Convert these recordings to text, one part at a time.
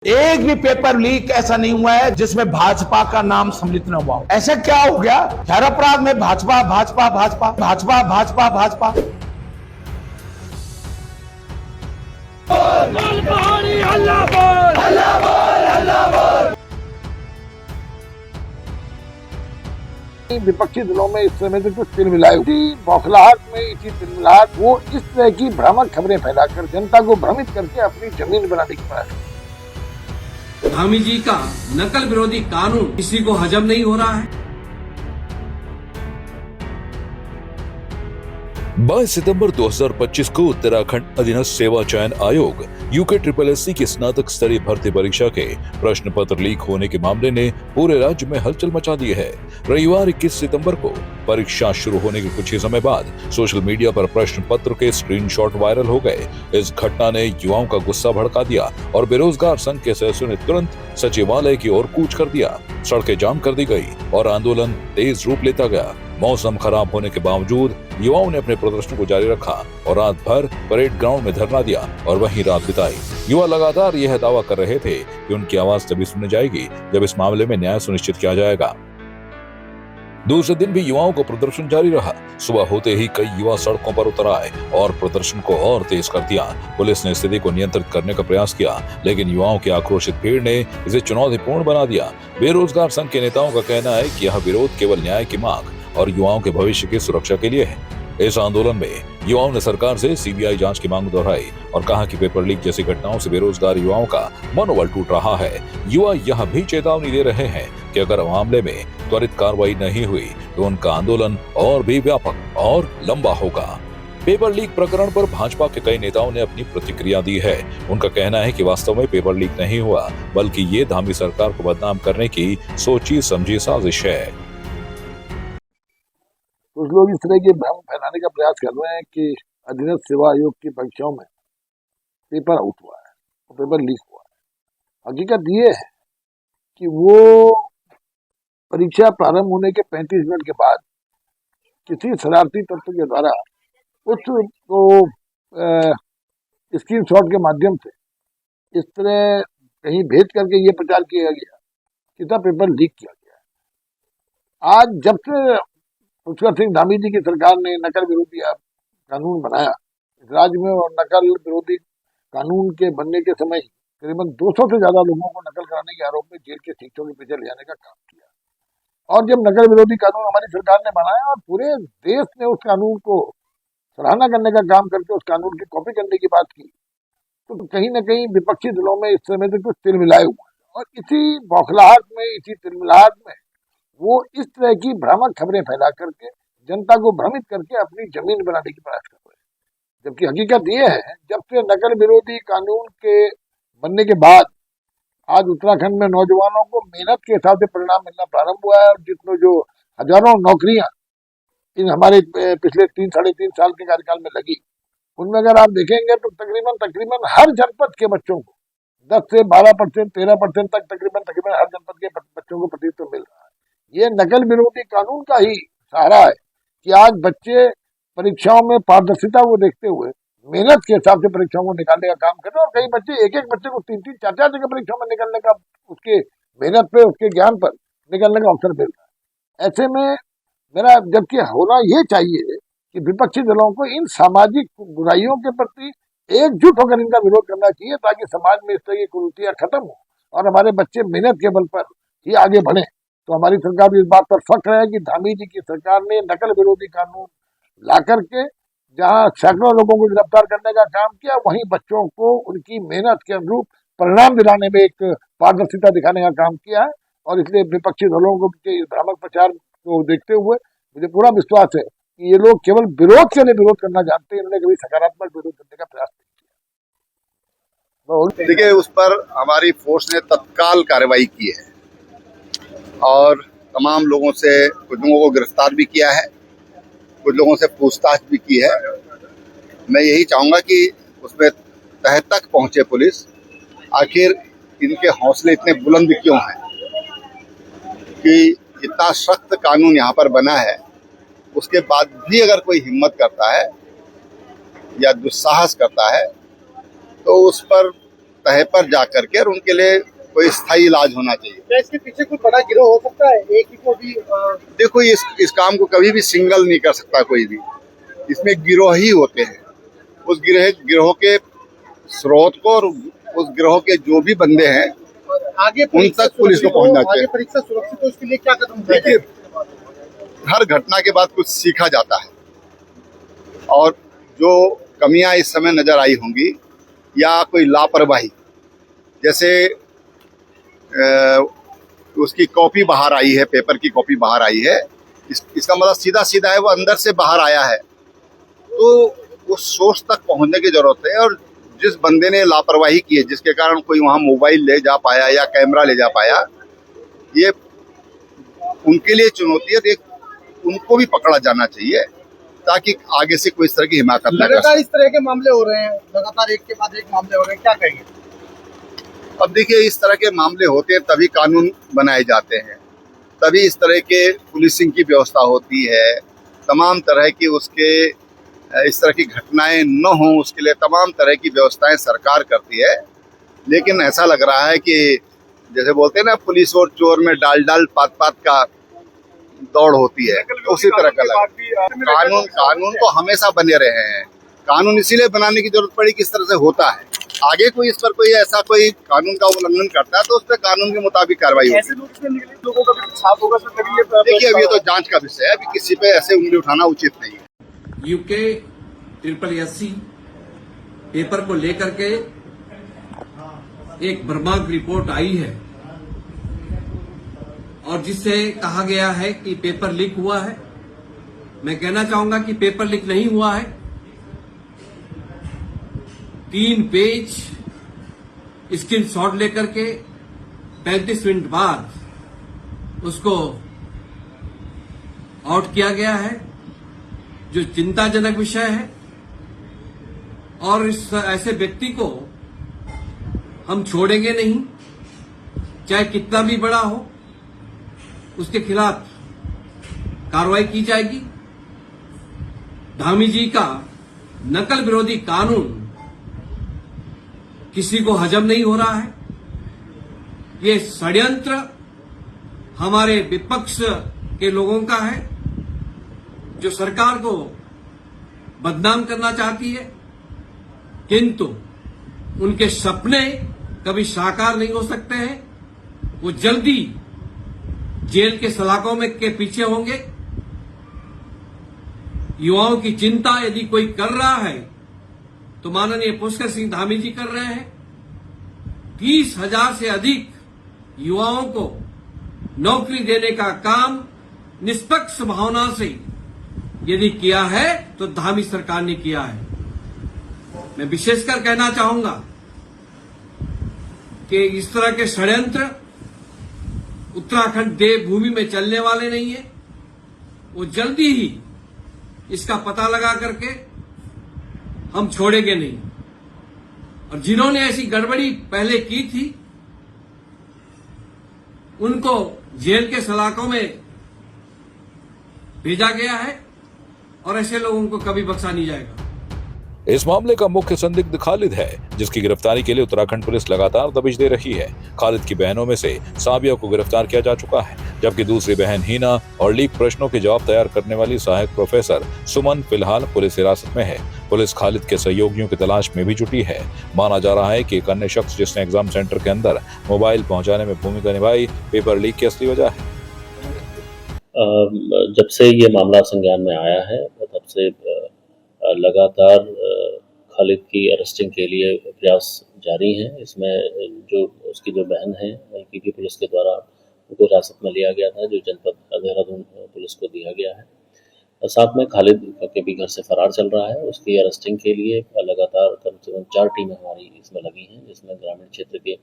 एक भी paper leak ऐसा नहीं हुआ है जिसमें भाजपा का नाम सम्मिलित न हुआ हो। ऐसा क्या हो गया? हर अपराध में भाजपा भाजपा भाजपा भाजपा भाजपा भाजपा। विपक्षी दलों में इस समय से कुछ तिलमिलाए बौखलाहट में इसी तिलमिलाहट वो इस तरह की भ्रामक खबरें फैलाकर जनता को भ्रमित करके अपनी जमीन बनाने की प्रयास करते हैं। धामी जी का नकल विरोधी कानून किसी को हजम नहीं हो रहा है। 22 सितंबर 2025 को उत्तराखंड अधीनस्थ सेवा चयन आयोग UKSSC की स्नातक स्तरीय भर्ती परीक्षा के प्रश्न पत्र लीक होने के मामले ने पूरे राज्य में हलचल मचा दी है। रविवार 21 सितंबर को परीक्षा शुरू होने के कुछ ही समय बाद सोशल मीडिया पर प्रश्न पत्र के स्क्रीनशॉट वायरल हो गए। इस घटना ने युवाओं का गुस्सा भड़का दिया और बेरोजगार संघ के सदस्यों ने तुरंत सचिवालय की ओर कूच कर दिया। सड़कें जाम कर दी गई और आंदोलन तेज रूप लेता गया। मौसम खराब होने के बावजूद युवाओं ने अपने प्रदर्शन को जारी रखा और रात भर परेड ग्राउंड में धरना दिया और वहीं रात बिताई। युवा लगातार यह दावा कर रहे थे कि उनकी आवाज तभी सुनी जाएगी जब इस मामले में न्याय सुनिश्चित किया जाएगा। दूसरे दिन भी युवाओं को प्रदर्शन जारी रहा। सुबह होते ही कई युवा सड़कों पर उतर आए और प्रदर्शन को और तेज कर दिया। पुलिस ने स्थिति को नियंत्रित करने का प्रयास किया, लेकिन युवाओं की आक्रोशित भीड़ ने इसे चुनौतीपूर्ण बना दिया। बेरोजगार संघ के नेताओं का कहना है कि यह विरोध केवल न्याय की मांग और युवाओं के भविष्य की सुरक्षा के लिए है। इस आंदोलन में युवाओं ने सरकार से CBI जांच की मांग दोहराई और कहा कि पेपर लीक जैसी घटनाओं से बेरोजगार युवाओं का मनोबल टूट रहा है। युवा यह भी चेतावनी दे रहे हैं कि अगर मामले में त्वरित कार्रवाई नहीं हुई तो उनका आंदोलन और भी व्यापक और लंबा होगा। पेपर लीक प्रकरण पर भाजपा के कई नेताओं ने अपनी प्रतिक्रिया दी है। उनका कहना है कि वास्तव में पेपर लीक नहीं हुआ, बल्कि ये धामी सरकार को बदनाम करने की सोची समझी साजिश है। कुछ लोग इस तरह के भ्रम फैलाने का प्रयास कर रहे हैं कि अधीनस्थ सेवा आयोग की परीक्षाओं में पेपर आउट हुआ है और पेपर लीक हुआ है। हकीकत ये है कि वो परीक्षा प्रारंभ होने के 35 मिनट के बाद किसी शरारती तत्व के द्वारा उसको स्क्रीनशॉट के माध्यम से इस तरह कहीं भेज करके ये प्रचार किया गया कि था पेपर लीक किया गया है। आज जब से पुष्कर सिंह धामी जी की सरकार ने नकल विरोधी कानून बनाया इस राज्य में, और नकल विरोधी कानून के बनने के समय ही करीबन 200 से ज्यादा लोगों को नकल कराने के आरोप में जेल के शिक्षकों के पीछे ले जाने का काम किया। और जब नकल विरोधी कानून हमारी सरकार ने बनाया और पूरे देश ने उस कानून को सराहना करने का काम करके उस कानून की कॉपी करने की बात की, तो कहीं न कहीं विपक्षी दलों में इस समय से कुछ तिलमिलाए हुए हैं और इसी बौखलाहट में, इसी तिलमिलाहट में वो इस तरह की भ्रामक खबरें फैला करके जनता को भ्रमित करके अपनी जमीन बनाने की प्रयास कर रहे हैं। जबकि हकीकत ये है, जब से नकल विरोधी कानून के बनने के बाद आज उत्तराखंड में नौजवानों को मेहनत के हिसाब से परिणाम मिलना प्रारंभ हुआ है और जितने जो हजारों नौकरियां इन हमारे पिछले 3-3.5 साल के कार्यकाल में लगी, उनमें अगर आप देखेंगे तो तकरीबन हर जनपद के बच्चों को 10 से 12%, 13% तक तकरीबन हर जनपद के बच्चों को प्रतिनिधित्व मिल रहा है। ये नकल विरोधी कानून का ही सहारा है कि आज बच्चे परीक्षाओं में पारदर्शिता को देखते हुए मेहनत के हिसाब से परीक्षाओं को निकालने का काम कर रहे हैं और कई बच्चे एक बच्चे को 3-3, 4-4 जगह परीक्षाओं में निकलने का, उसके मेहनत पे, उसके ज्ञान पर निकलने का अवसर मिल रहा है। ऐसे में मेरा जबकि होना ये चाहिए कि विपक्षी दलों को इन सामाजिक बुराइयों के प्रति एकजुट होकर इनका विरोध करना चाहिए ताकि समाज में इस तरह की कुरीतियां खत्म हो और हमारे बच्चे मेहनत के बल पर ही आगे बढ़े। तो हमारी सरकार भी इस बात पर फख्र है कि धामी जी की सरकार ने नकल विरोधी कानून ला करके जहां सैकड़ों लोगों को गिरफ्तार करने का काम किया, वहीं बच्चों को उनकी मेहनत के अनुरूप परिणाम दिलाने में एक पारदर्शिता दिखाने का काम किया है। और इसलिए विपक्षी दलों को भ्रामक प्रचार को देखते हुए मुझे पूरा विश्वास है कि ये लोग केवल विरोध के लिए विरोध करना जानते हैं, इन्होंने कभी सकारात्मक विरोध करने का प्रयास नहीं किया। देखिए, उस पर हमारी फोर्स ने तत्काल कार्रवाई की है और तमाम लोगों से, कुछ लोगों को गिरफ्तार भी किया है, कुछ लोगों से पूछताछ भी की है। मैं यही चाहूँगा कि उसमें तह तक पहुँचे पुलिस, आखिर इनके हौसले इतने बुलंद क्यों हैं कि इतना सख्त कानून यहाँ पर बना है, उसके बाद भी अगर कोई हिम्मत करता है या दुस्साहस करता है तो उस पर तह पर जा करके और उनके लिए कोई स्थायी इलाज होना चाहिए। क्या इसके पीछे कोई बड़ा गिरोह हो सकता है? एक ही को भी देखो इस काम को कभी भी सिंगल नहीं कर सकता कोई भी, इसमें गिरोह ही होते हैं। उस गिरोह के स्रोत को और उस गिरोह के जो भी बंदे हैं आगे उन तक पुलिस को पहुंचना चाहिए। आगे परीक्षा सुरक्षित हो, इसके लिए क्या कदम देखिए, उठाएंगे? हर घटना के बाद कुछ सीखा जाता है और जो कमियां इस समय नजर आई होंगी या कोई लापरवाही, जैसे उसकी कॉपी बाहर आई है, पेपर की कॉपी बाहर आई है, इसका मतलब सीधा सीधा है वो अंदर से बाहर आया है। तो उस सोच तक पहुंचने की जरूरत है और जिस बंदे ने लापरवाही की है, जिसके कारण कोई वहां मोबाइल ले जा पाया या कैमरा ले जा पाया, ये उनके लिए चुनौती है। उनको भी पकड़ा जाना चाहिए ताकि आगे से कोई इस तरह की हिमाकत न कर लगातार इस तरह के मामले हो रहे हैं, लगातार एक के बाद एक मामले हो रहे हैं, क्या कहेंगे? अब देखिए, इस तरह के मामले होते हैं तभी कानून बनाए जाते हैं, तभी इस तरह के पुलिसिंग की व्यवस्था होती है, तमाम तरह की उसके इस तरह की घटनाएं न हों उसके लिए तमाम तरह की व्यवस्थाएं सरकार करती है। लेकिन ऐसा लग रहा है कि जैसे बोलते हैं ना, पुलिस और चोर में डाल डाल पात पात का दौड़ होती है, उसी तरह का कानून तो हमेशा बने रहे हैं। कानून इसीलिए बनाने की जरूरत पड़ी कि इस तरह से होता है। आगे कोई इस पर कोई ऐसा कोई कानून का उल्लंघन करता है तो उस पर कानून के मुताबिक कार्रवाई होगी। लोगों का भी छाप होगा सर, कभी ये देखिए, अब ये तो जांच का विषय है, अभी किसी पे ऐसे उंगली उठाना उचित नहीं है। यूके SSC पेपर को लेकर के एक भ्रामक रिपोर्ट आई है और जिससे कहा गया है कि पेपर लीक हुआ है। मैं कहना चाहूंगा कि पेपर लीक नहीं हुआ है। 3 पेज स्क्रीनशॉट लेकर के 35 मिनट बाद उसको आउट किया गया है, जो चिंताजनक विषय है। और इस ऐसे व्यक्ति को हम छोड़ेंगे नहीं, चाहे कितना भी बड़ा हो, उसके खिलाफ कार्रवाई की जाएगी। धामी जी का नकल विरोधी कानून किसी को हजम नहीं हो रहा है। ये षड्यंत्र हमारे विपक्ष के लोगों का है, जो सरकार को बदनाम करना चाहती है, किंतु उनके सपने कभी साकार नहीं हो सकते हैं। वो जल्दी जेल के सलाखों में के पीछे होंगे। युवाओं की चिंता यदि कोई कर रहा है तो माननीय पुष्कर सिंह धामी जी कर रहे हैं। 30,000 से अधिक युवाओं को नौकरी देने का काम निष्पक्ष भावना से यदि किया है तो धामी सरकार ने किया है। मैं विशेषकर कहना चाहूंगा कि इस तरह के षड्यंत्र उत्तराखंड देवभूमि में चलने वाले नहीं है। वो जल्दी ही इसका पता लगा करके हम छोड़ेंगे नहीं। और जिन्होंने ऐसी गड़बड़ी पहले की थी उनको जेल के सलाखों में भेजा गया है और ऐसे लोगों को कभी बख्शा नहीं जाएगा। इस मामले का मुख्य संदिग्ध खालिद है, जिसकी गिरफ्तारी के लिए उत्तराखंड पुलिस लगातार दबिश दे रही है। खालिद की बहनों में से साबिया को गिरफ्तार किया जा चुका है, जबकि दूसरी बहन हिना और लीक प्रश्नों के जवाब तैयार करने वाली सहायक प्रोफेसर सुमन फिलहाल पुलिस हिरासत में है। पुलिस खालिद के सहयोगियों की तलाश में भी जुटी है। माना जा रहा है कि एक अन्य शख्स जिसने एग्जाम सेंटर के अंदर मोबाइल पहुंचाने में भूमिका निभाई, पेपर लीक की असली वजह है। जब से ये मामला संज्ञान में आया है तब से लगातार खालिद की अरेस्टिंग के लिए प्रयास जारी हैं। इसमें जो उसकी जो बहन है एलपीटी पुलिस के द्वारा उनको हिरासत में लिया गया था, जो जनपद देहरादून पुलिस को दिया गया है। साथ में खालिद के भी घर से फरार चल रहा है। उसकी अरेस्टिंग के लिए लगातार कम से कम 4 टीमें हमारी इसमें लगी हैं, जिसमें ग्रामीण क्षेत्र के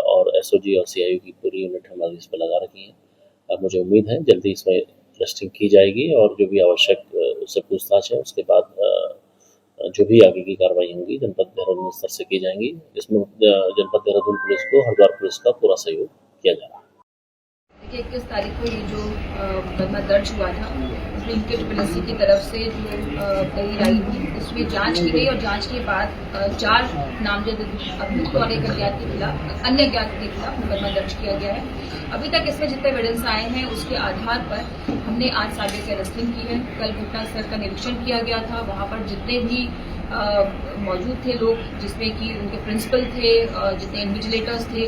और एसओजी और सीआईयू की पूरी यूनिट हमारी इस पर लगा रखी है। मुझे उम्मीद है जल्दी इसमें अरेस्टिंग की जाएगी और जो भी आवश्यक उससे पूछताछ है उसके बाद जो भी आगे की कार्रवाई होंगी जनपद देहरादून स्तर से की जाएंगी। इसमें जनपद देहरादून पुलिस को हरिद्वार पुलिस का पूरा सहयोग किया जा रहा है। देखिए 21 तारीख को ये जो मुकदमा दर्ज हुआ था उसमें यूके ट्रिपल की तरफ से जो दलील आई थी उसमें जांच की गई और जांच के बाद 4 नामजद अभियुक्त और एक अज्ञात के खिलाफ अन्य अज्ञात के खिलाफ मुकदमा दर्ज किया गया है। अभी तक इसमें जितने एविडेंस आए हैं उसके आधार पर हमने आज साबिया की अरेस्टिंग की है। कल घटनास्थल का निरीक्षण किया गया था, वहां पर जितने भी मौजूद थे लोग, जिसमें कि उनके प्रिंसिपल थे, जितने इन्विजिलेटर्स थे,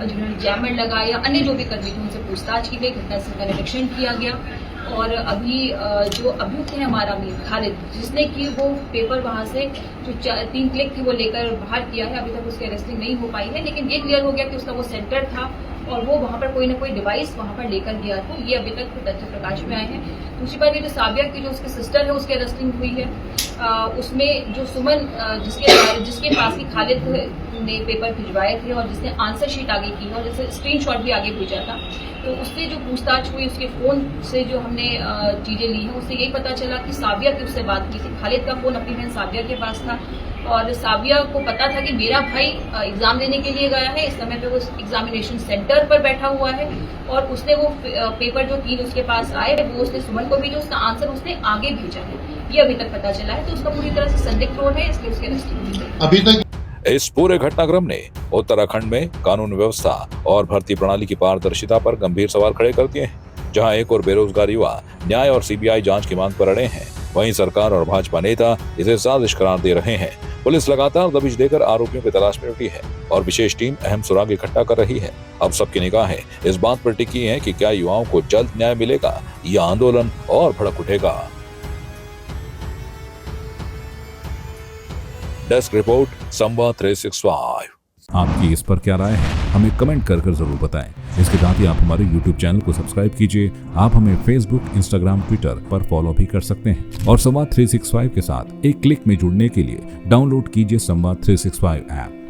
जिन्होंने जैमर लगाया, अन्य जो भी कर्मी थे उनसे पूछताछ की गई, घटनास्थल का निरीक्षण किया गया। और अभी जो अभियुक्त है हमारा मीर खालिद, जिसने कि वो पेपर वहां से जो 3 क्लिक थे वो लेकर बाहर किया है, अभी तक उसकी अरेस्टिंग नहीं हो पाई है, लेकिन ये क्लियर हो गया कि उसका वो सेंटर था और वो वहां पर कोई ना कोई डिवाइस वहां पर लेकर गया था। ये अभी तक तथ्य प्रकाश में आए हैं। दूसरी बात, ये जो साबिया की जो उसकी सिस्टर है उसकी अरेस्टिंग हुई है, उसमें जो सुमन जिसके पास ही खालिद ने पेपर भिजवाए थे और जिसने आंसर शीट आगे की है और जिससे स्क्रीनशॉट भी आगे भेजा था, तो उससे जो पूछताछ हुई, उसके फोन से जो हमने चीजें ली हैं, उससे यही पता चला कि साबिया की उससे बात की थी। खालिद का फोन अपनी बहन साबिया के पास था और साबिया को पता था कि मेरा भाई एग्जाम देने के लिए गया है, इस समय पे वो एग्जामिनेशन सेंटर पर बैठा हुआ है और उसने वो पेपर जो 3 उसके पास आए वो उसने सुमन को भेजा, उसका आंसर उसने आगे भेजा है, ये अभी तक पता चला है। तो उसका पूरी तरह से संदिग्ध रोल है, इसलिए उसकी अरेस्टिंग हुई है। अभी तक इस पूरे घटनाक्रम ने उत्तराखंड में कानून व्यवस्था और भर्ती प्रणाली की पारदर्शिता पर गंभीर सवाल खड़े कर दिए हैं। जहां एक और बेरोजगार युवा न्याय और सीबीआई जांच की मांग पर अड़े हैं, वहीं सरकार और भाजपा नेता इसे साजिश करार दे रहे हैं। पुलिस लगातार दबिश देकर आरोपियों की तलाश में जुटी है और विशेष टीम अहम सुराग इकट्ठा कर रही है। अब सबकी निगाहें इस बात पर टिकी हैं कि क्या युवाओं को जल्द न्याय मिलेगा या आंदोलन और भड़क उठेगा। डेस्क रिपोर्ट संवाद 365। आपकी इस पर क्या राय है, हमें कमेंट कर जरूर बताएं। इसके साथ ही आप हमारे YouTube चैनल को सब्सक्राइब कीजिए। आप हमें Facebook, Instagram, Twitter पर फॉलो भी कर सकते हैं और संवाद 365 के साथ एक क्लिक में जुड़ने के लिए डाउनलोड कीजिए संवाद 365 ऐप।